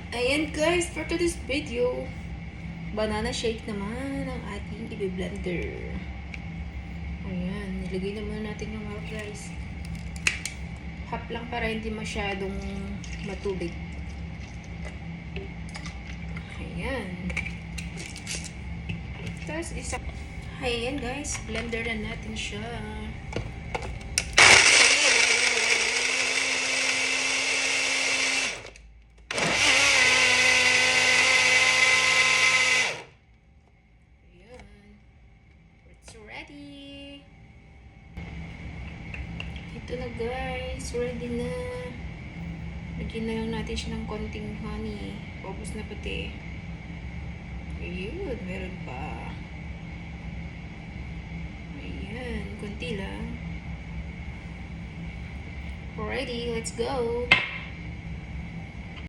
Ayan guys, for today's video, banana shake naman ang ating i-blender. Ayan, nilagay na muna natin yung milk guys. Half lang para hindi masyadong matubig. Ayan. Tapos isa. Ayan guys, blender na natin siya. Ready. Ito na guys, ready na. Lagyan na lang natin siya ng konting honey. Paubos na pati. Ayun, meron pa. Ayan, konti lang. Ready, let's go.